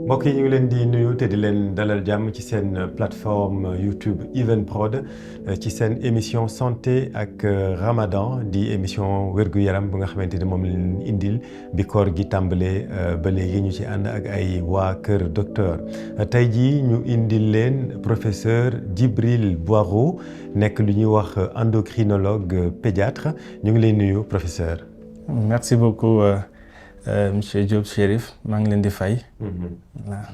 mbokk yi ñu ngi leen di nuyu te di leen dalal jàmm ci seen plateforme YouTube Evenprod ci seen émission santé ak Ramadan di émission wér-gu-yaram bu nga xamante ni moom leen indil bi koor gi tàmbalee ba léegi ñu ci ànd ak ay waa kër docteur tey jii ñu indil leen professeur Djibril Boiro nekk lu ñuy wax endocrinologue pédiatre ñu ngi lay nuyu professeur. Merci beaucoup. Monsieur Diop Chérif maa ngi leen di fay.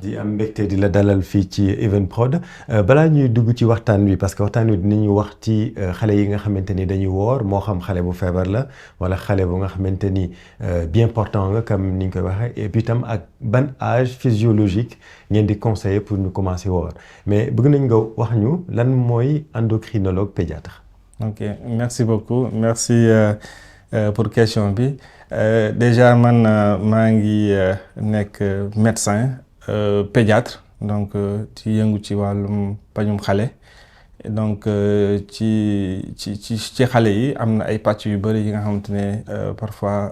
di am mbégte di la dalal fii ci Evenprod balaa ñuy dugg ci waxtaan wi parce que waxtaan wi dinañu wax ci xale yi nga xamante ni dañuy woor moo xam xale bu feebar la wala xale bu nga xamante ni bien portant nga comme ni ñu koy waxee et puis tam ak ban âge physiologique ngeen di conseiller pour ñu commencer woor mais bëgg nañ nga wax ñu lan mooy endocrinologue pédiatre. Ok merci beaucoup merci pour question bi. Déjà man maa ngi nekk médecin pédiatre donc ci yëngu ci wàllum pajum xale donc ci xale yi am na ay pàcc yu bëri yi nga xamante ne parfois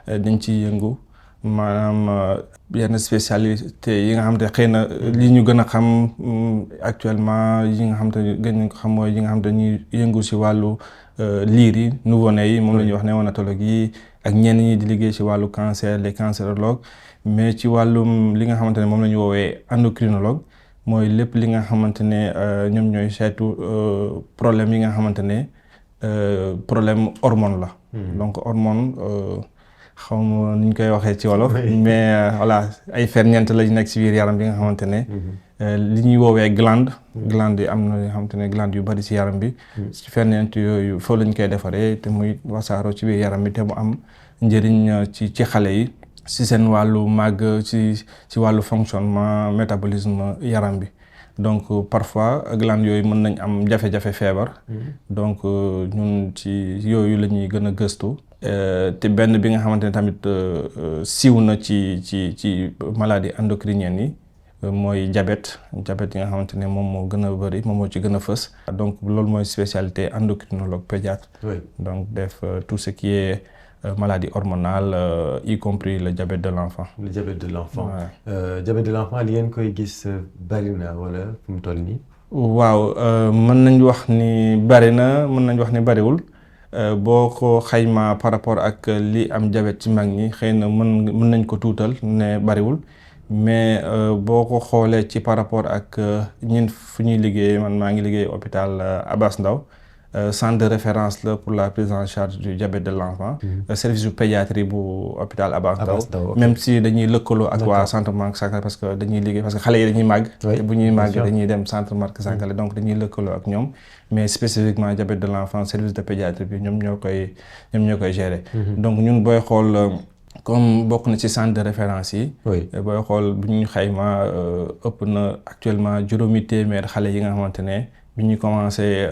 dañ ciy yëngu maanaam yenn spécialité yi nga xamante ne xëy na li ñu gën a xam actuellement yi nga xamante ne gën nañ ko xam mooy yi nga xamante ne ñuy yëngu ci wàllu liir yi nouveau-né yi moom la ñuy wax néonatologie yi ak ñenn ñi di liggéey ci wàllu cancer les cancérologues mais ci wàllum li nga xamante ne moom la ñu woowee endocrinologue mooy lépp li nga xamante ne ñoom ñooy seetu problème yi nga xamante ne problème hormone la. Donc hormone xaw ma nu ñu koy waxee ci wolof. mais voilà ay ferñeent lañu nekk ci biir yaram bi nga xamante ne. li ñuy woowee glande yi am na yoo xamante ne glande yu bari ci yaram bi. ci ferñeent yooyu foofu lañ koy defaree te muy wasaaroo ci biir yaram bi te mu am njëriñ ci xale yi ci seen wàllu màgg ci wàllu fonctionnement métabolisme yaram bi donc parfois glande yooyu mën nañ am jafe-jafe feebar. donc ñun ci yooyu la ñuy gën a gëstu. te benn bi nga xamante ne tamit siiw na ci maladie endocrinienne yi. mooy diabète yi nga xamante ne moom moo gën a bëri moom moo ci gën a fës. donc loolu mooy spécialité endocrinologue pédiatre. Oui. Donc def tout ce qui est maladie hormonale y compris le diabète de l'enfant. Le diabète de l'enfant. Diabète de l'enfant li ngeen koy gis bari na wala fu mu toll nii. waaw mën nañ wax ni bari na mën nañ wax ni bariwul. boo ko xaymaa par rapport ak li am diabète ci mag ñi xëy na mën nañ ko tuutal ne bariwul. mais boo ko xoolee ci par rapport ak ñun fu ñuy liggéey man maa ngi liggéey hôpital Abass Ndao centre de référence la pour la prise en charge du diabète de l'enfant. Service de pédiatrie bu hôpital Abass Ndao. Même si dañuy lëkkaloo ak waa centre Marc Sangalé parce que dañuy liggéey parce que xale yi dañuy màgg. te bu ñuy màgg dañuy dem centre Marc Sangalé donc dañuy lëkkaloo ak ñoom. mais spécifiquement diabète de l'enfant service de pédiatrie bi ñoom ñoo koy gérer. donc ñun booy xool. comme bokk na ci centre de référence yi. booy xool bu ñu xayma ëpp na actuellement juróomi téeméer xale yi nga xamante ne bi ñu commencé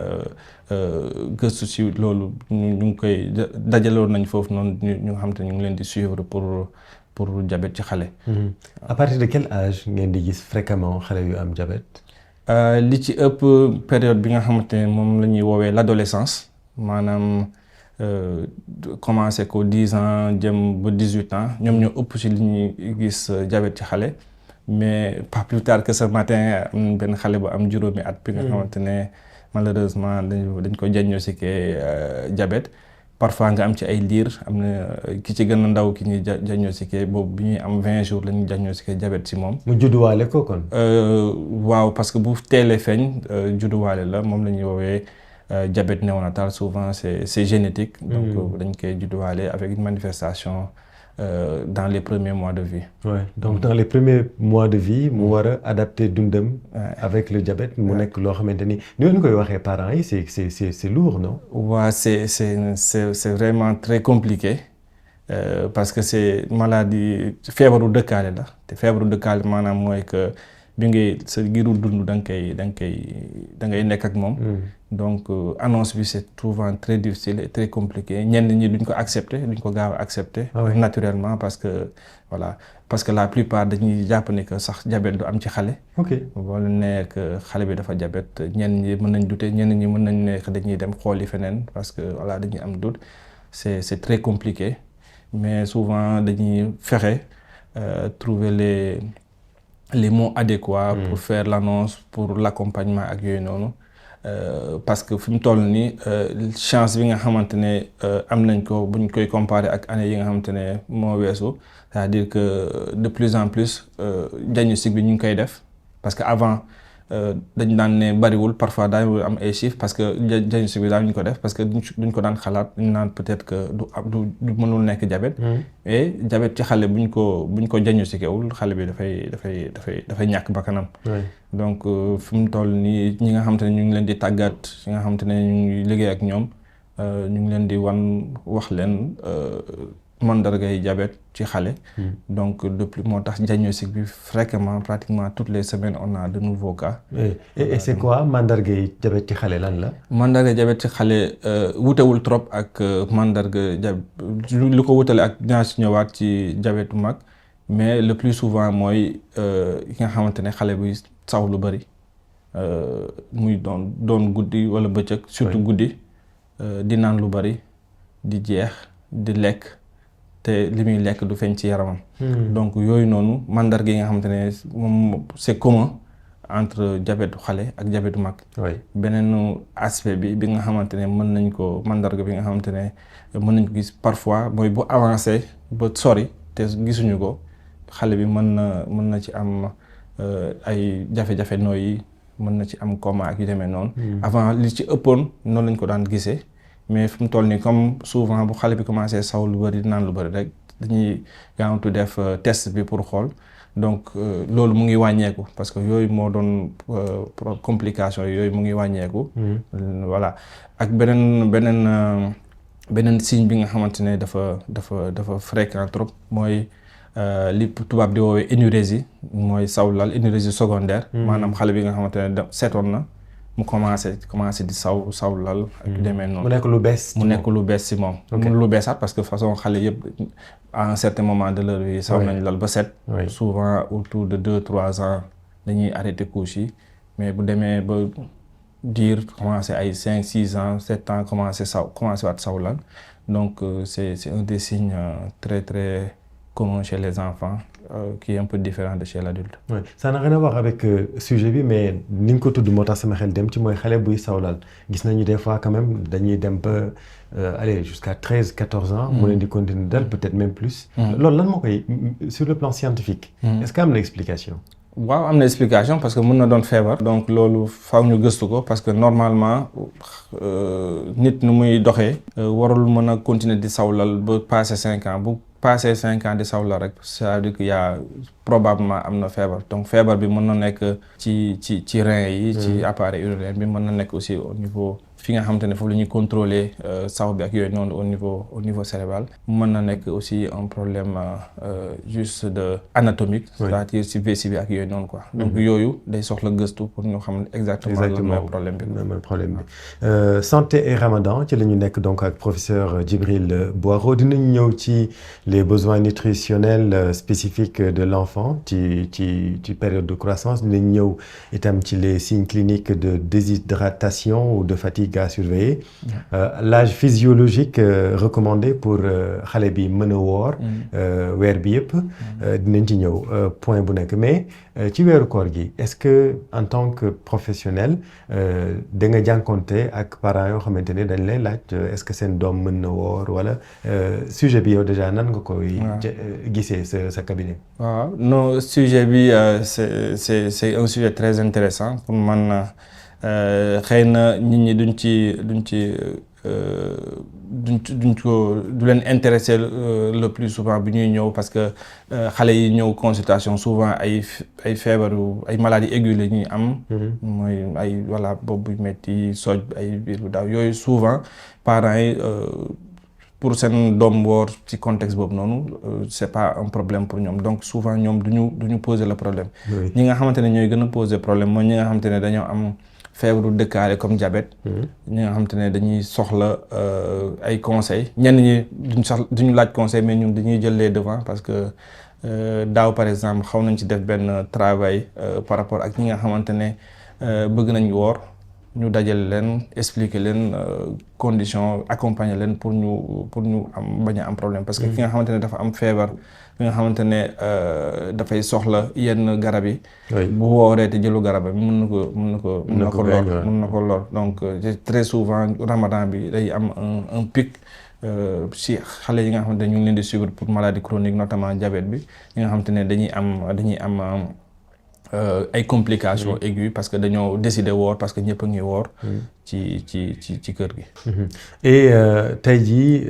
gëstu ci loolu ñu ngi koy dajaloon nañ foofu noonu ñu nga xamante ne ñu ngi leen di suivre pour diabète ci xale. À partir de quel âge ngeen di gis fréquemment xale yu am diabète. li ci ëpp période bi nga xamante ne moom la ñuy woowee l'adolescence maanaam. Commencé ko 10 ans jëm ba 18 ans ñoom ñoo ëpp ci li ñuy gis diabète ci xale mais pas plus tard que ce matin am benn xale bu am juróomi at bi nga xamante ne malheureusement dañ ko diagnostiqué diabète parfois nga am ci ay liir am na ki ci gën a ndaw ki ñuy diagnostiqué boobu bi ñuy am 20 jours la ñuy diagnostiqué diabète ci moom. mu judduwaale ko kon. waaw parce que bu teelee feeñ judduwaale la moom la ñuy woowee. Diabète néonatal souvent c'est génétique. donc dañ koy judduwaale avec une manifestation dans les premiers mois de vie. Ouais. Donc dans les premiers mois de vie mu war a adapter dundam. avec le diabète mu nekk loo xamante ni ñu koy waxee parents yi c'est lourd non. waaw c'est vraiment très compliqué parce que c'est maladie feebaru dëkkaale la te feebaru dëkkaale maanaam mooy que. bi ngay sa giru dund da ngay nekk ak moom. donc annonce bi c'est souvent très difficile et très compliqué ñenn ñi duñ ko accepter duñ ko gaaw a accepter. naturellement parce que la plupart dañuy jàpp ne que sax diabète du am ci xale. ok boo leen nee que xale bi dafa diabète ñenn ñi mën nañ douter ñenn ñi mën nañ ne que dañuy dem xooli feneen parce que voilà dañuy am doute c'est très compliqué mais souvent dañuy fexe trouver les mots adéquats pour faire l'annonce, pour l'accompagnement ak yooyu noonu parce que fi mu toll nii chance bi nga xamante ne am nañ ko buñ koy comparer ak année yi nga xamante ne moo weesu c'est-à-dire que de plus en plus diagnostic bi ñu ngi koy def parce que avant dañ daan ne bariwul parfois daañu am ay chiffres parce que diagnostic bi daañu ko def parce que duñ ko daan xalaat ñu naan peut-être que du mënul nekk diabète et diabète ci xale buñ ko diagnostiqué wul xale bi dafay ñàkk bakkanam donc fi mu toll nii ñi nga xamante ne ñu ngi leen di tàggat ñi nga xamante ne ñu ngi liggéey ak ñoom ñu ngi leen di wax leen mandargay diabète ci xale donc depuis moo tax diagnostic bi fréquemment pratiquement toutes les semaines on a de nouveaux cas. et c'est quoi mandargay diabète ci xale lan la. mandargay diabète ci xale wutewul trop ak mandarga diabète lu ko wutale ak dinaa si ñëwaat ci diabète bu mag mais le plus souvent mooy yi nga xamante ne xale buy saw lu bari muy doon guddi wala bëccëg surtout guddi di naan lu bari di jeex di lekk te li muy lekk du feeñ ci yaramam. donc yooyu noonu mandarga yi nga xamante ne moom c'est commun entre diabète xale ak diabète mag. beneen aspect bi nga xamante ne mën nañ ko mandarga bi nga xamante ne mën nañ ko gis parfois mooy bu avancé ba sori te gisuñu ko xale bi mën na ci am ay jafe-jafe nooyi mën na ci am coma ak yu demee noonu. avant li ci ëppoon noonu lañ ko daan gisee. mais fi mu toll nii comme souvent bu xale bi commencé saw lu bari naan lu bari rek dañuy gaawantu def test bi pour xool donc loolu mu ngi wàññeeku parce que yooyu moo doon complication yooyu mu ngi wàññeeku. voilà ak beneen signe bi nga xamante ne dafa fréquent trop mooy li tubaab di woowee énurésie mooy sawlal énurésie secondaire. maanaam xale bi nga xamante ne seetoon na. mu commencé di sawlal ak demee noonu. mu nekk lu bees ci moom. mu lu beesaat parce que façon xale yëpp à un certain moment de leur vie saw nañ lal ba set. souvent autour de 2-3 ans dañuy arrêter couche yi mais bu demee ba diir commencé ay 5-6 ans 7 ans commencé waat sawlal donc c'est un des signes très très commun chez les enfants. Qui est un peu différent de chez l'adulte. Oui, ça n'a rien à voir avec sujet bi mais ni nga ko tudd moo tax sama xel dem ci mooy xale buy sawlal gis nañu des fois quand même dañuy dem ba aller jusqu'à 13-14 ans. mu leen di continuer dal peut-être même plus. loolu lan moo koy sur le plan scientifique. est-ce que am na explication. waaw am na explication parce que mën na doon feebar. donc loolu faaw ñu gëstu ko parce que normalement nit nu muy doxee. warul mën a continuer di sawlal ba passé 5 ans bu. passé 5 ans di sawla rek c'est-à-dire que y a probablement am na feebar donc feebar bi mën na nekk ci rein yi ci appareil urinaire bi mën na nekk aussi au niveau fi nga xamante ne foofu la ñuy contrôler saw bi ak yooyu noonu au niveau cérébral mën na nekk aussi un problème juste de anatomique c'est-à-dire ci vessie bi ak yooyu noonu quoi donc yooyu day soxla gëstu pour ñu xam exactement le problème bi santé et Ramadan ci la ñu nekk donc ak professeur Djibril Boiro dinañ ñëw ci les besoins nutritionnels spécifiques de l'enfant ci période de croissance dinañ ñëw itam ci les signes cliniques de déshydratation ou de fatigue à surveiller. L'âge physiologique recommandé pour xale bi mën a woor weer bi yëpp dinañ ci ñëw point bu nekk mais ci weeru koor gi est-ce que en tant que professionnel da nga jànkonte ak parents yoo xamante ne dañ lay laaj est-ce que seen doom mën na woor wala sujet bi yow déjà nan nga koy gisee sa cabinet. waaw non sujet bi c'est un sujet très intéressant pour man xëy na nit ñi du leen intéresser le plus souvent bu ñuy ñëw parce que xale yi ñëw consultation souvent ay feebaru ay maladies aiguës la ñuy am. mooy ay voilà bopp bu metti soj ay biir bu daaw yooyu souvent parents yi pour seen doom woor ci contexte boobu noonu c'est pas un problème pour ñoom donc souvent ñoom duñu poser le problème. ñi nga xamante ne ñooy gën a poser problème mooy ñi nga xamante ne dañoo am. feebaru dëkkaale comme diabète ñi nga xamante ne dañuy soxla ay conseils ñenn ñi duñu laaj conseil mais ñun dañuy jël les devants parce que daaw par exemple xaw nañ ci def benn travail par rapport ak ñi nga xamante ne bëgg nañ woor ñu dajale leen expliquer leen conditions accompagner leen pour ñu am bañ a am problème parce que ki nga xamante ne dafa am feebar ki nga xamante ne dafay soxla yenn garab yi bu wooree te jëlu garab bi mën na ko lor donc très souvent Ramadan bi day am un pic si xale yi nga xamante ne ñu ngi leen di suivre pour maladie chronique notamment diabète bi ñi nga xamante ne dañuy am ay complications aiguës parce que dañoo décider woor parce que ñëpp a ngi woor ci kër gi. Et tey jii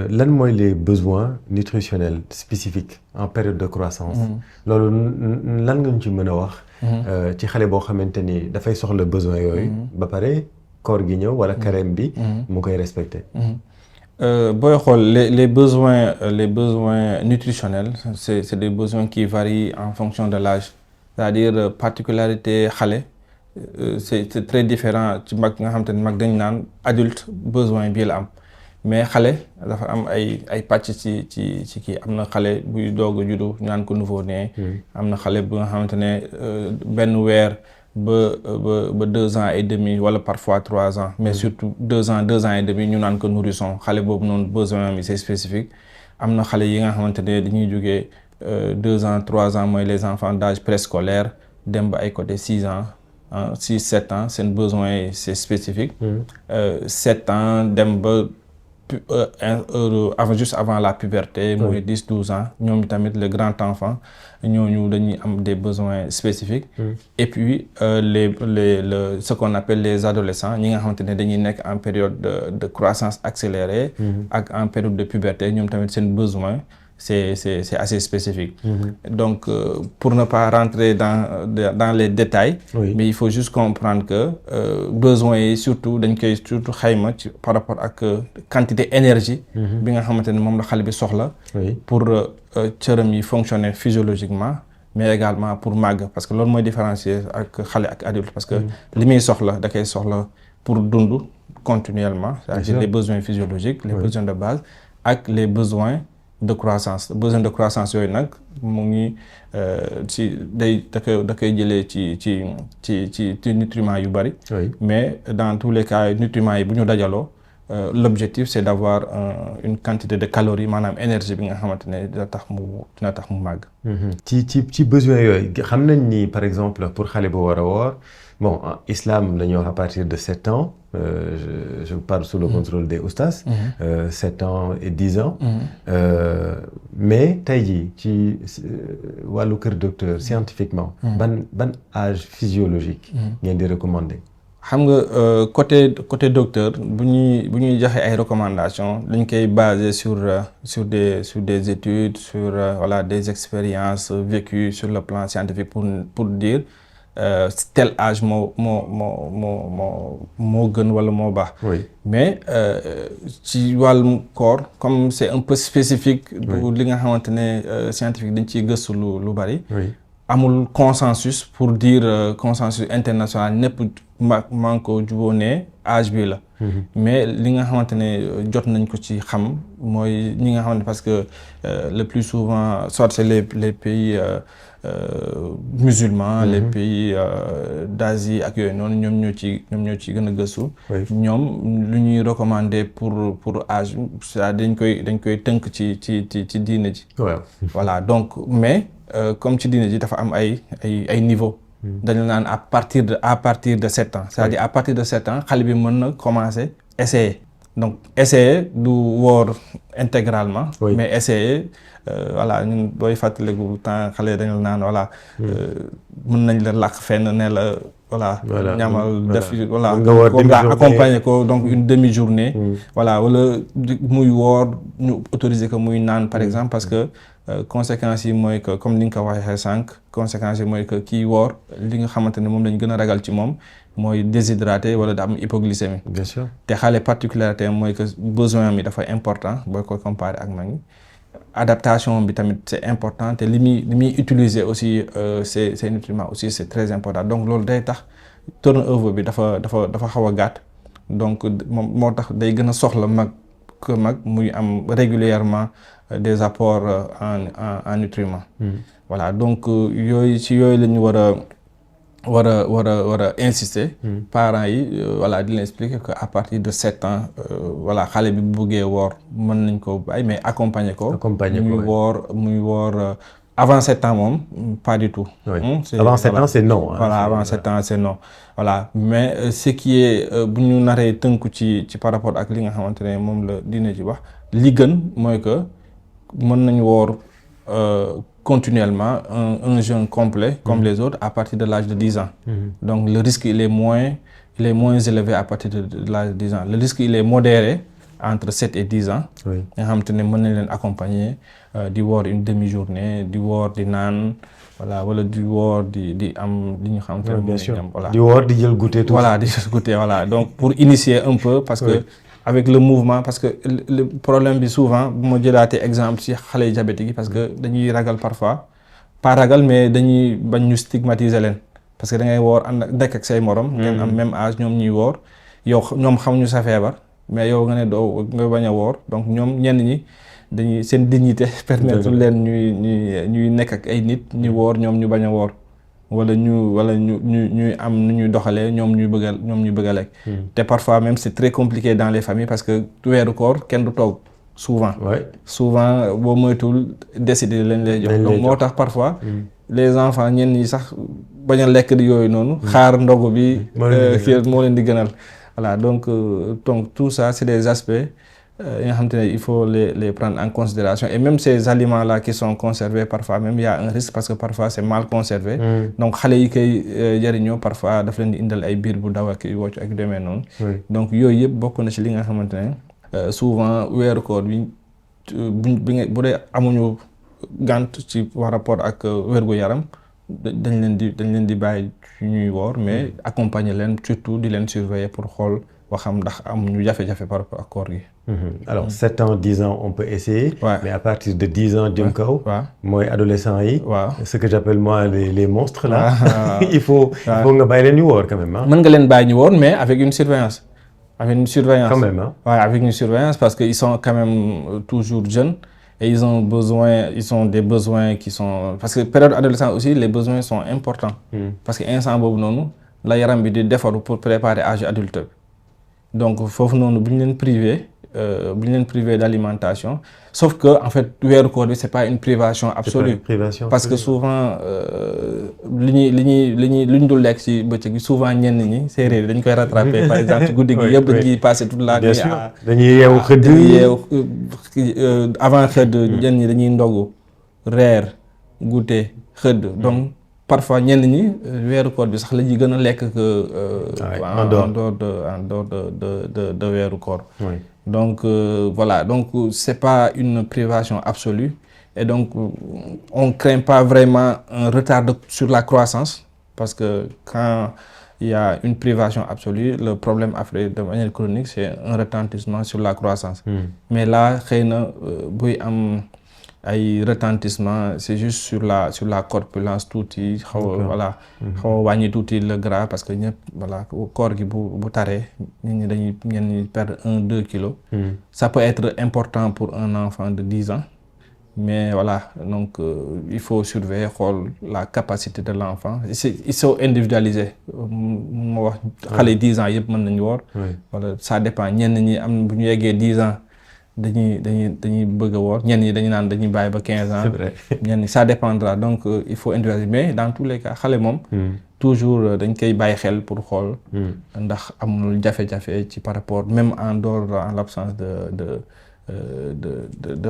lan mooy les besoins nutritionnels spécifiques en période de croissance. loolu lan nga ñu ci mën a wax. ci xale boo xamante ni dafay soxla besoin yooyu. ba pare koor gi ñëw wala carême bi. mu koy respecter. booy xool les besoins nutritionnels c'est des besoins qui varient en fonction de l'âge. C'est-à-dire particularité xale c'est très différent ci mag nga xamante ne mag dañ naan adulte besoin bii la am mais xale dafa am ay pàcc ci kii am na xale buy doog a juddu ñu naan ko nouveau-né. am na xale bu nga xamante ne benn weer ba 2 ans et demi wala parfois 3 ans mais surtout 2 ans et demi ñu naan ko nourrisson xale boobu noonu besoin mi c'est spécifique. am na xale yi nga xamante ne dañuy jógee 2 ans 3 ans mooy les enfants d'âge préscolaire dem ba ay côté 6 ans 6-7 ans seen besoin c'est spécifique. 7 ans dem ba juste avant la puberté mooy 10-12 ans ñoom tamit le grand enfant ñooñu dañuy am des besoins spécifiques. Et puis ce qu'on appelle les adolescents ñi nga xamante ne dañuy nekk en période de croissance accélérée. ak en période de puberté ñoom tamit seen besoin c'est assez spécifique. Donc pour ne pas rentrer dans les détails. Mais il faut juste comprendre que besoins yi surtout dañ koy surtout xayma ci par rapport ak quantité énergie. bi nga xamante ne moom la xale bi soxla. pour cëram yi fonctionner physiologiquement mais également pour màgg parce que loolu mooy différencier ak xale ak adulte parce que li muy soxla da koy soxla pour dund continuellement. c'est-à-dire les besoins physiologiques les besoins de base ak les besoins de croissance besoin de croissance yooyu nag mu ngi ci da koy jëlee ci nutriments yu bari. mais dans tous les cas nutriments yi bu ñu dajaloo l'objectif c'est d'avoir une quantité de calories maanaam énergie bi nga xamante ne dina tax mu màgg. ci besoin yooyu xam nañ ni par exemple pour xale bu war a woor bon islam dañuy wax à partir de 7 ans je parle sous le contrôle des oustas. 7 ans et 10 ans. Mais tey jii ci wàllu kër docteur scientifiquement. ban âge physiologique. ngeen di recommander. xam nga côté docteur bu ñuy joxe ay recommandations dañ koy baser sur des études sur voilà des expériences vécues sur le plan scientifique pour dire tel âge moo gën wala moo baax. mais ci wàllum corps comme c'est un peu spécifique. li nga xamante ne scientifique dañ ciy gëstu lu bari. amul consensus pour dire consensus international ñëpp maa ngi ko jubóo ne âge bi la. mais li nga xamante ne jot nañ ko ci xam mooy ñi nga xamante parce que le plus souvent soit c'est les pays musulmans. Les pays d'Asie ak yooyu noonu ñoom ñoo ci gën a gëstu. ñoom lu ñuy recommander pour âge c'est-à-dire dañ koy tënk ci diine ji. Voilà donc mais. Comme ci diine ji dafa am ay niveau. dañu naan à partir de 7 ans. c'est-à-dire à partir de 7 ans xale bi mën na commencer essayer. donc essayer du woor intégralement. mais essayer voilà ñun booy fàttaliku temps xale dañu naan voilà. mën nañ la làkk fenn ne la voilà. ñamal def voilà. nga accompagner ko donc une demi-journée. voilà wala muy woor ñu autoriser que muy naan par exemple parce que. Conséquences yi mooy que comme ni nga ko waxee sànq conséquences yi mooy que kii woor li nga xamante ne moom lañ gën a ragal ci moom mooy déshydraté wala da am hypoglycémie. Bien sûr. te xale particularité mooy que besoin mi dafay important booy koy comparer ak mag ñi adaptation bi tamit c'est important te li muy utiliser aussi ces nutriments aussi c'est très important donc loolu day tax turnover bi dafa xaw a gàtt donc moom moo tax day gën a soxla mag muy am régulièrement des apports en nutriments. Voilà donc yooyu la ñu war a war a insister. Parents yi voilà di leen expliquer que à partir de 7 ans voilà xale bi bu bëggee woor mën nañ ko bàyyi mais accompagner ko. muy woor avant 7 ans moom pas du tout. Avant 7 ans c'est non. Voilà avant 7 ans c'est non. Voilà mais ce qui est bu ñu naree tënku ci par rapport ak li nga xamante ne moom la diine ji wax li gën mooy que mën nañ woor continuellement un jeûne complet comme les autres à partir de l'âge de 10 ans. Donc le risque il est moins élevé à partir de l'âge de 10 ans. Le risque il est modéré entre 7 et 10 ans. nga xamante ne mën nañ leen accompagner di woor une demi-journée di woor di naan voilà wala di woor di am li ñu xamante ne. Bien sûr voilà di woor di jël goûter tout. Voilà di jël goûter voilà donc pour initier un peu parce que. Avec le mouvement parce que le problème bi souvent bu ma jëlaatee exemple ci xale yi diabétique yi parce que dañuy ragal parfois pas ragal mais dañuy bañ ñu stigmatiser leen parce que da ngay woor ànd nekk ak say morom. ngeen am même âge ñoom ñuy woor yow ñoom xamuñu sa feebar mais yow nga ne doo nga bañ a woor donc ñoom ñenn ñi dañuy seen dignité permettre leen ñuy nekk ak ay nit ñu woor ñoom ñu bañ a woor. wala ñuy am nu ñuy doxalee ñoom ñuy bëgg a lekk. te parfois même c'est très compliqué dans les familles parce que weeru koor kenn du toog souvent. souvent boo moytuwul décider lañ lay jox. donc moo tax parfois. les enfants ñenn ñi sax bañ a lekk di yooyu noonu. xaar ndogu bi. moo leen di gënal. voilà donc tout ça c'est des aspects. nga xam te ne il faut les prendre en considération et même ces aliments là qui sont conservés parfois même il y a un risque parce que parfois c'est mal conservé. Donc xale yi koy jariñoo parfois daf leen di indal ay biir bu daw ak wocc ak demee noonu. Donc yooyu yëpp bokk na ci li nga xamante ne souvent weeru koor bi bu dee amuñu gànt ci par rapport ak wérgu yaram dañ leen di bàyyi ñuy woor mais accompagner leen surtout di leen surveiller pour xool waxam ndax amuñu jafe-jafe par rapport ak koor gi. Alors 7 ans 10 ans on peut essayer. Mais à partir de 10 ans jëm kaw. mooy adolescents yi. Ce que j'appelle moi les monstres là. il faut nga bàyyi leen ñu woor quand même. mën nga leen bàyyi ñu woor mais avec une surveillance. Quand même avec une surveillance parce que ils sont quand même toujours jeunes et ils ont des besoins qui sont parce que période adolescente aussi les besoins sont importants. Parce que instant boobu noonu la yaram bi di defaru pour préparer âge adulte. Donc foofu noonu bu ñu leen privé d'alimentation sauf que en fait weeru koor bi c'est pas une privation absolue. Parce que souvent li ñu dul lekk ci bëccëg bi souvent ñenn ñi séeréer dañ koy rattraper par exemple ci guddi gi yëpp dañuy passer toute la nuit dañuy yeewu xëdd avant xëdd ñenn ñi dañuy ndogu reer goûter xëdd donc parfois ñenn ñi weeru koor bi sax la ñuy gën a lekk que en dehors de weeru koor. Donc voilà donc c'est pas une privation absolue et donc on craint pas vraiment un retard sur la croissance parce que quand il y a une privation absolue le problème après de manière chronique c'est un retentissement sur la croissance. Mais là xëy na buy am ay retentissement c'est juste sur la corpulence tuuti xaw a wàññi tuuti le gras parce que ñëpp voilà corps gi bu taree ñenn ñi perdre 1-2 kilos. Ça peut être important pour un enfant de 10 ans mais voilà donc il faut surveiller xool la capacité de l'enfant il faut individualiser moo wax xale 10 ans yëpp mën nañu woor. Voilà ça dépend ñenn ñi am bu ñu yeggee 10 ans dañuy bëgg a woor ñenn ñi dañu naan dañuy bàyyi ba 15 ans. C'est vrai. ñenn ñi ça dépendra donc il faut individualiser mais dans tous les cas xale moom. toujours dañ koy bàyyi xel pour xool. ndax amul jafe-jafe ci par rapport même en dehors en l'absence de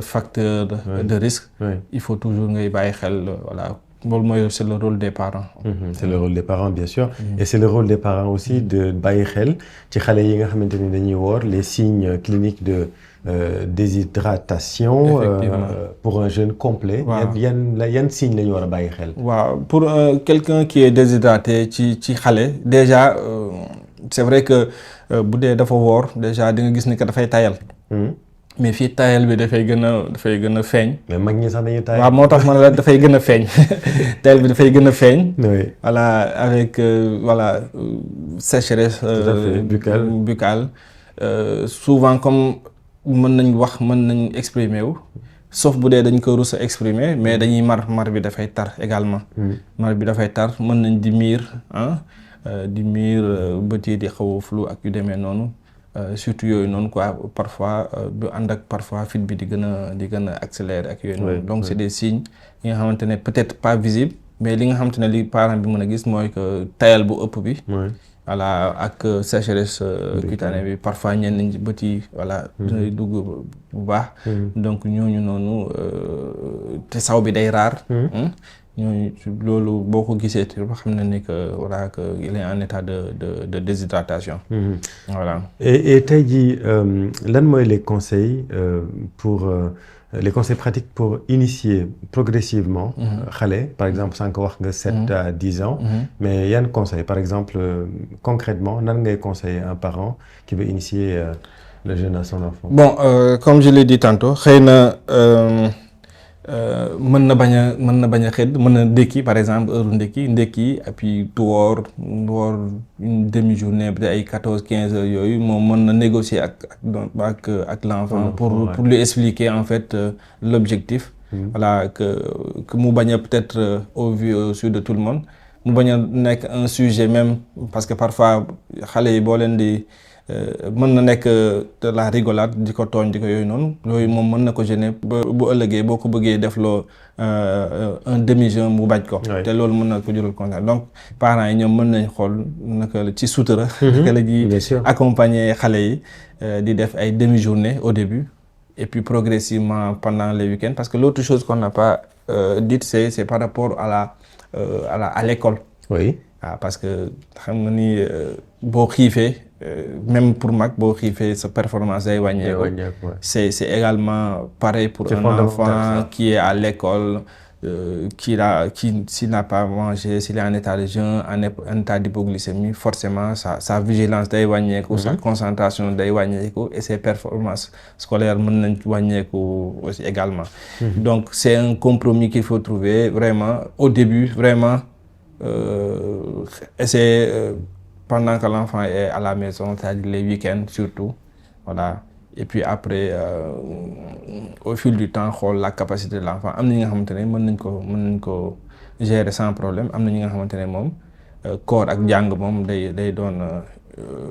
facteurs de risque. Il faut toujours ngay bàyyi xel voilà. loolu mooy c'est le rôle des parents. C'est le rôle des parents bien sûr. Et c'est le rôle des parents aussi de bàyyi xel ci xale yi nga xamante ni dañuy woor les signes cliniques de déshydratation. Pour un jeûne complet. yan signes la ñu war a bàyyi xel. waaw pour quelqu'un qui est déshydraté ci xale déjà c'est vrai que bu dee dafa woor déjà di nga gis ni que dafay tayal. Mais fii tayal bi dafay gën a feeñ. mais mag ñi sax dañuy tayal. waaw moo tax man la dafay gën a feeñ tayal bi dafay gën a feeñ. voilà avec sécheresse buccale souvent comme mën nañ exprimer wu sauf bu dee dañ ko rus a exprimer mais dañuy mar bi dafay tar également. mar bi dafay tar mën nañ di miir di miir bët yi di xaw a flou ak yu demee noonu surtout yooyu noonu quoi parfois bu ànd ak parfois fit bi di gën a accélérer ak yooyu noonu. Donc c'est des signes yi nga xamante ne peut-être pas visible mais li nga xamante ne li parent bi mën a gis mooy que tayal bu ëpp bi. Voilà ak sécheresse cutanée bi parfois ñenn ñi bët yi voilà day dugg bu baax. Donc ñooñu noonu te saw bi day raar. ñooñu loolu boo ko gisee te xam na ni que voilà que il est en état de déshydratation. Voilà. Et tey jii lan mooy les conseils les conseils pratiques pour initier progressivement xale par exemple sànq wax nga 7 à 10 ans mais yan conseil par exemple concrètement nan ngay conseiller un parent qui veut initier le jeûne à son enfant? Bon comme je l'ai dit tantôt xëy na mën na bañ a xëdd mën na ndékki par exemple heure ndékki et puis woor une demi-journée bi ay 14-15 heures yooyu moom mën na négocier ak l'enfant pour lui expliquer en fait l'objectif. Voilà que mu bañ a peut-être au vu au-dessus de tout le monde mu bañ a nekk un sujet même parce que parfois xale yi boo leen di mën na nekk de la rigolade di ko tooñ di ko yooyu noonu yooyu moom mën na ko gêner bu ëllëgee boo ko bëggee def loo un demi-jeûne mu bañ ko te loolu mën na ko jural conséquence donc parents yi ñoom mën nañ xool naka la ci sutura naka la ñuy accompagner xale yi di def ay demi-journée au début et puis progressivement pendant les week-ends parce que l'autre chose qu'on n'a pas dite c'est par rapport à l'école. Oui. Parce que xam nga ni boo xiifee même pour mag boo xiifee sa performance day wàññeeku. C'est également pareil pour un enfant qui est à l'école s'il n'a pas mangé s'il est en état de jeûne en état d'hypoglycémie forcément sa vigilance day wàññeeku. Sa concentration day wàññeeku et ses performances scolaires mën nañ wàññeeku aussi également. Donc c'est un compromis qu'il faut trouver vraiment au début vraiment. Essayer pendant que l'enfant est à la maison, c'est-à-dire les week-ends surtout, voilà. Et puis après, au fil du temps, xool la capacité de l'enfant am na ñi nga xamante ne mën nañ ko gérer sans problème am na ñi nga xamante ne moom koor ak jàng moom day doon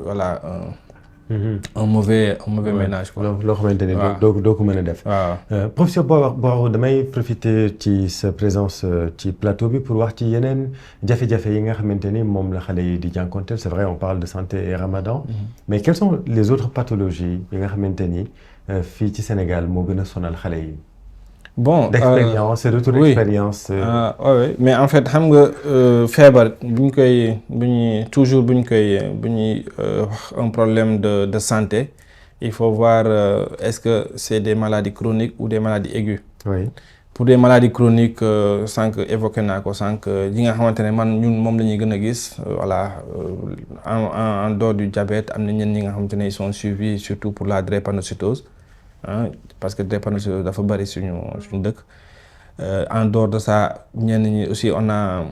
voilà un mauvais ménage quoi. loo xamante ne doo ko mën a def. waaw professeur boo damay profiter ci sa présence ci plateau bi pour wax ci yeneen jafe-jafe yi nga xamante ni moom la xale yi di jànkonteel c'est vrai on parle de santé et Ramadan. Mais quelles sont les autres pathologies yi nga xamante ni fii ci Sénégal moo gën a sonal xale yi. Bon d'expérience et retour d'expérience. Oui mais en fait xam nga feebar bu ñuy wax un problème de santé il faut voir est-ce que c'est des maladies chroniques ou des maladies aiguës. Oui. Pour des maladies chroniques sànq évoqué naa ko sànq yi nga xamante ne ñun moom la ñuy gën a gis voilà en dehors du diabète am na ñenn ñi nga xamante ne ils sont suivis surtout pour la drépanocytose. Parce que drépanocytose dafa bari suñu dëkk en dehors de ça ñenn ñi aussi on a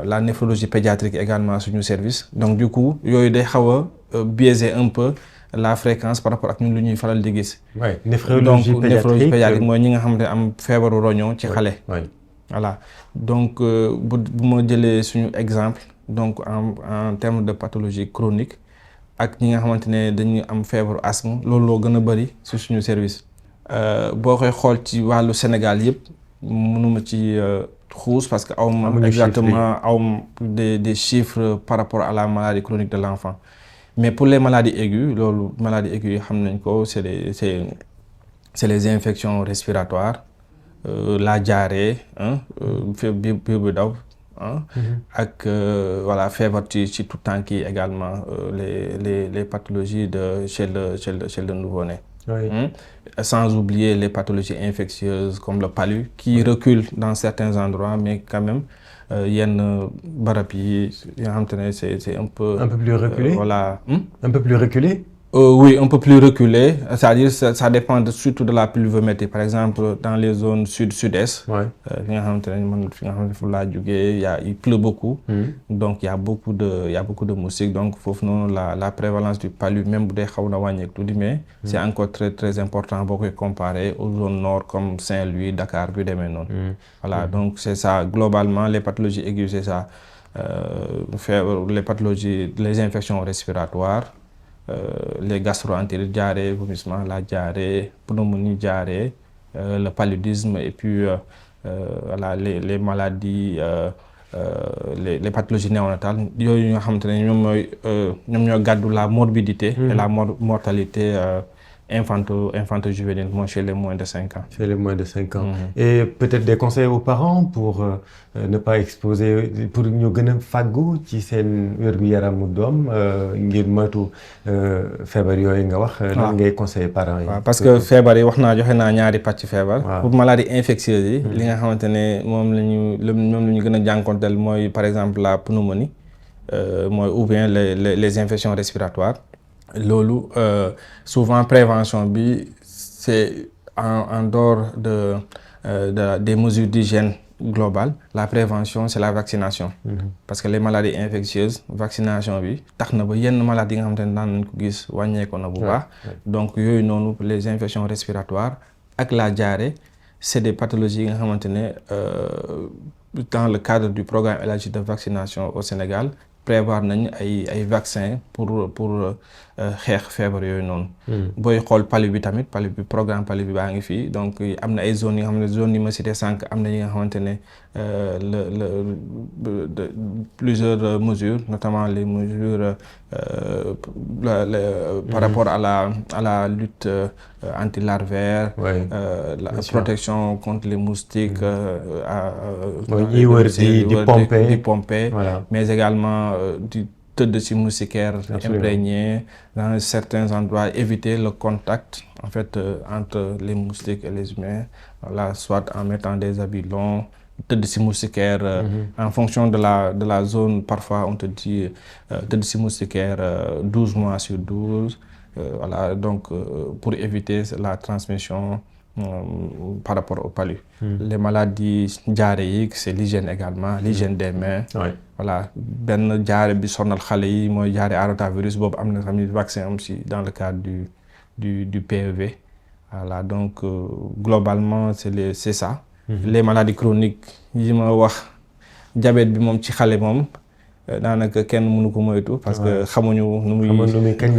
la néphrologie pédiatrique également suñu service donc du coup yooyu day xaw a biaiser un peu la fréquence par rapport ak ñun lu ñuy faral di gis. néphrologie pédiatrique mooy ñi nga xamante ne am feebaru roño ci xale. Voilà donc bu ma jëlee suñu exemple donc en termes de pathologie chronique. Ak ñi nga xamante ne dañuy am feebaru asthme loolu loo gën a bari ci suñu service boo koy xool ci wàllu Sénégal yëpp mënuma ci xuus parce que awma exactement des chiffres par rapport à la maladie chronique de l'enfant mais pour les maladies aiguës loolu maladies aiguës yi xam nañ ko c'est les infections respiratoires la diarrhée biir bu daw ak voilà feebar ci tout temps qui également les pathologies chez le nouveau-né. Sans oublier les pathologies infectieuses comme le palu qui recule dans certains endroits mais quand même yenn barab yi nga xamante ne c'est un peu plus reculé. Voilà. Un peu plus reculé. Oui, un peu plus reculé, c'est-à-dire ça dépend surtout de la pluviométrie. Par exemple, dans les zones sud-sud-est, il pleut beaucoup, donc il y a beaucoup de moustiques. Donc, la prévalence du palu, même mais c'est encore très, très important pour comparer aux zones nord comme Saint-Louis, Dakar, Voilà, donc c'est ça. Globalement, les pathologies aiguës, c'est ça. Les pathologies, les infections respiratoires, les gastro-entérites, diarrhée, vomissement, la diarrhée, pneumonie, diarrhée, le paludisme et puis voilà, les maladies, les pathologies néonatales. Nous gardons la morbidité et la mortalité infanto-juvénile chez les moins de 5 ans. Chez les moins de 5 ans. Et peut-être des conseils aux parents pour ne pas exposer, pour ñu gën a fàggu ci seen wér-gu-yaramu doom ngir moytu feebar yooyu nga wax. lan ngay conseiller parents yi. Parce que feebar yi joxe naa ñaari pàcc feebar. Pour maladie infectieuse yi. li nga xamante ne moom la ñu gën a jànkonteel mooy par exemple la pneumonie ou bien les infections respiratoires. Loolu souvent prévention bi c'est en dehors des mesures d'hygiène globale. La prévention c'est la vaccination. Parce que les maladies infectieuses vaccination bi tax na ba yenn maladies yi nga xamante ne daan nañ ko gis wàññeeku na bu baax. Donc yooyu noonu les infections respiratoires ak la diarrhée c'est des pathologies yi nga xamante ne dans le cadre du programme élargi de vaccination au Sénégal prévoir nañ ay vaccins pour xeex feebar yooyu noonu. booy xool palu bi programme palu bi baa ngi fii donc am na ay zones yi nga xam ne zone yi ma cité sànq am na yi nga xamante ne plusieurs mesures notamment les mesures par rapport à la lutte anti-larvaire, la protection contre les moustiques, di pomper, mais également du tëdd ci moustiquaire imprégné dans certains endroits, éviter le contact en fait entre les moustiques et les humains, voilà, soit en mettant des habits longs, tëdd ci moustiquaire en fonction de la zone. Parfois on te dit tëdd ci moustiquaire 12 mois sur 12, voilà, donc pour éviter la transmission par rapport au palu. Les maladies diarrhéiques, c'est l'hygiène également, l'hygiène des mains. Voilà, benn diarrhée bi sonal xale yi mooy diarrhée à rotavirus boobu am na tamit vaccin am si dans le cadre du PEV. Voilà, donc globalement c'est ça. Les maladies chroniques yi ma wax diabète bi moom ci xale moom daanaka kenn mënu ko moytu parce que xamuñu nu muy kañ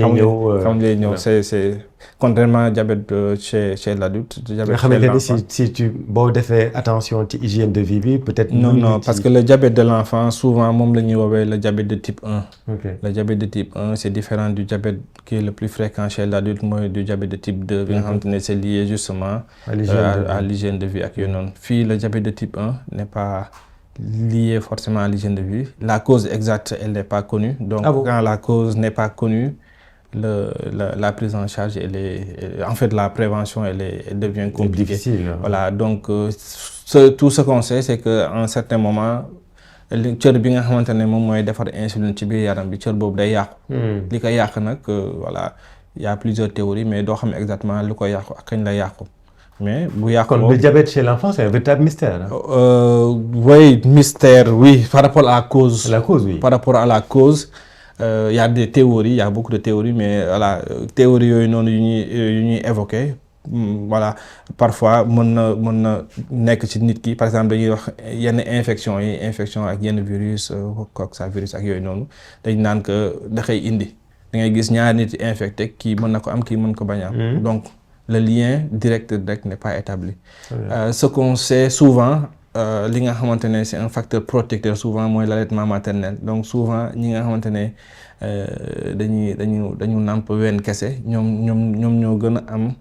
lay ñëw. C'est contrairement diabète chez l'adulte. nga xamante ne si tu boo defee attention ci hygiène de vie bi peut-être. Non, parce que le diabète de l'enfant souvent moom la ñuy woowee le diabète de type 1. Le diabète de type 1 c'est différent du diabète qui est le plus fréquent chez l'adulte mooy du diabète de type 2 bi nga xamante ne c'est lié justement à l'hygiène de vie ak yooyu noonu. Fii le diabète de type 1 n'est pas lié forcément à l'hygiène de vie. La cause exacte, elle n'est pas connue. Donc, quand la cause n'est pas connue, la prise en charge, en fait, la prévention, elle devient compliquée. Difficile. Voilà, donc, tout ce qu'on sait, c'est qu'à un certain moment, cër bi nga xamante ne moom mooy defar insuline ci biir yaram bi cër boobu day yàqu. Li ko yàq nag, voilà, il y a plusieurs théories, mais doo xam exactement lu ko yàqu ak kañ la yàqu. Mais le diabète chez l'enfant, c'est un véritable mystère. Oui, mystère, oui, par rapport à la cause. La cause, oui. Par rapport à la cause, il y a des théories, il y a beaucoup de théories, mais voilà, théories yu ñuy évoquer, voilà, parfois mën na nekk ci nit ki, par exemple dañuy wax yenn infection ak yenn virus, coccidiovirus ak yooyu noonu, dañ naan que da koy indi. Da ngay gis ñaari nit infecté, kii mën na ko am, kii mën ko bañ a am. Donc le lien direct n'est pas établi. Ce qu'on sait souvent, li nga xamante ne c'est un facteur protecteur souvent mooy l'allaitement maternel. Donc souvent ñi nga xamante ne dañu nàmp ween kese ñoom ñoo gën a am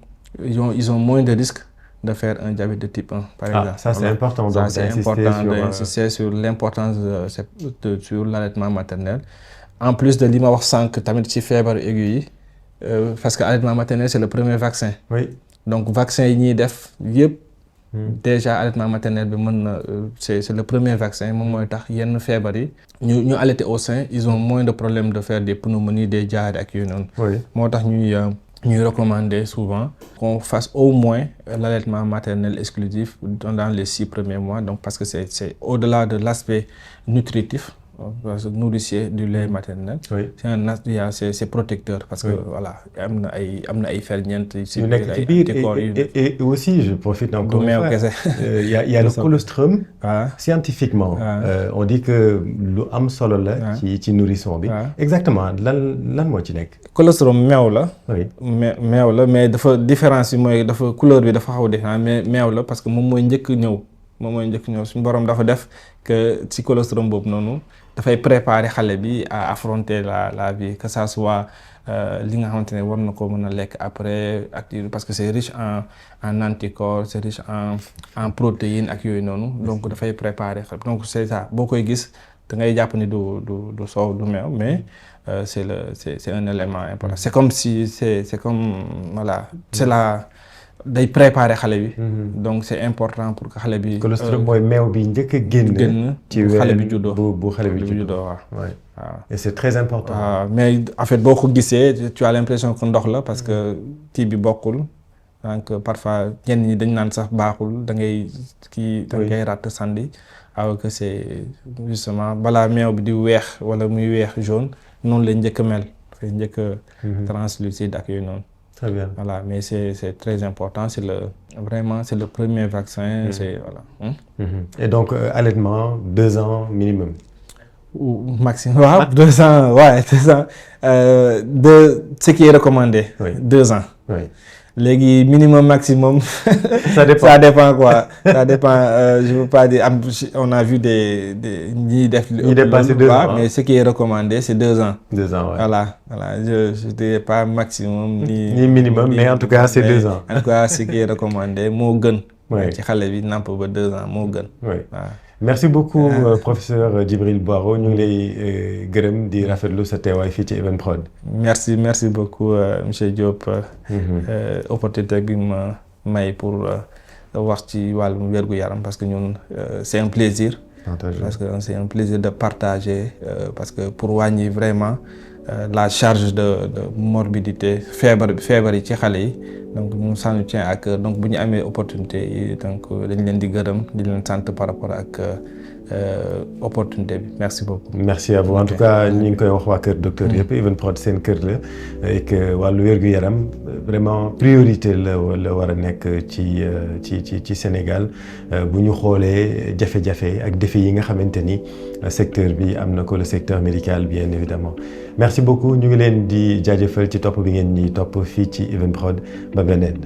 ils ont moins de risques de faire un diabète de type 1 par exemple. Ça c'est important. Ça c'est important d'insister sur l'importance sur l'allaitement maternel. En plus de li ma wax sànq tamit ci feebaru aigu yi. Parce que l'allaitement maternel c'est le premier vaccin. Oui. Donc vaccin yi ñuy def yëpp déjà allaitement maternel bi mën na c'est le premier vaccin moom mooy tax yenn feebar yi ñu allaiter au sein ils ont moins de problèmes de faire des pneumonies des diarrhées ak yooyu noonu. moo tax ñuy recommander souvent qu'on fasse au moins l'allaitement maternel exclusif dans les 6 premiers mois donc parce que c'est au-delà de l'aspect nutritif parce que nourricier du lait maternel. C'est protecteur parce que voilà am na ay ferñeent ci biir et aussi je profite encore une fois il y a le colostrum. Scientifiquement on dit que lu am solo la ci nourrisson bi. Exactement lan moo ci nekk. Colostrum meew la. meew la mais dafa différence yi mooy dafa couleur bi dafa xaw différent mais meew la parce que moom mooy njëkk ñëw suñu borom dafa def que ci colostrum boobu noonu dafay préparer xale bi à affronter la vie que ça soit li nga xamante ne war na ko mën a lekk après ak parce que c'est riche en anticorps c'est riche en protéines ak yooyu noonu donc dafay préparer donc c'est ça boo koy gis da ngay jàpp ni du soow du meew mais c'est un élément important c'est comme si c'est comme voilà c'est day préparer xale bi. donc c'est important pour que xale bi. colostrum mooy meew bi njëkk a génn. ci xale bi juddoo bu xale bi juddoo waaw. et c'est très important. mais en fait boo ko gisee tu as l'impression que ndox la parce que kii bi bokkul donc parfois ñenn ñi dañ naan sax baaxul da ngay ratt sandi alors que c'est justement balaa meew bi di weex wala muy weex jaune noonu la njëkk a mel dafay njëkk a translucide ak yooyu noonu. Très bien. Voilà, mais c'est très important, c'est le premier vaccin, c'est voilà. Et donc allaitement 2 ans minimum. Ou maximum, 2 ans, 2 ans. Ce qui est recommandé, 2 ans. Léegi minimum maximum. Ça dépend. Ça dépend quoi. Ça dépend. Je veux pas dire. On a vu des ñi dépasser 2 ans. Mais ce qui est recommandé c'est 2 ans. 2 ans, ouais. Voilà. Je dirais pas maximum ni minimum, mais en tout cas c'est 2 ans. En tout cas ce qui est recommandé moo gën. ci xale bi namp ba 2 ans moo gën. Merci beaucoup professeur Djibril Boiro ñu ngi lay gërëm di rafetlu sa teewaay fii ci Evenprod. Merci beaucoup monsieur Diop. opportunité bi ma may pour wax ci wàllum wérgu yaram parce que ñun c'est un plaisir. parce que c'est un plaisir de partager parce que pour wàññi vraiment la charge de morbidité feebar yi ci xale yi donc ñun ça nous tient à cœur donc bu ñu amee opportunité yi donc dañ leen di gërëm di leen sant par rapport ak opportunité bi merci beaucoup. merci à vous en tout cas ñu ngi koy wax waa kër docteur yëpp Evenprod seen kër la et que wàllu wérgu yaram vraiment priorité la war a nekk ci Sénégal bu ñu xoolee jafe-jafe ak défis yi nga xamante ni secteur bi am na ko le secteur médical bien évidemment merci beaucoup ñu ngi leen di jaajëfal ci topp bi ngeen ñi topp fii ci Evenprod ba beneen.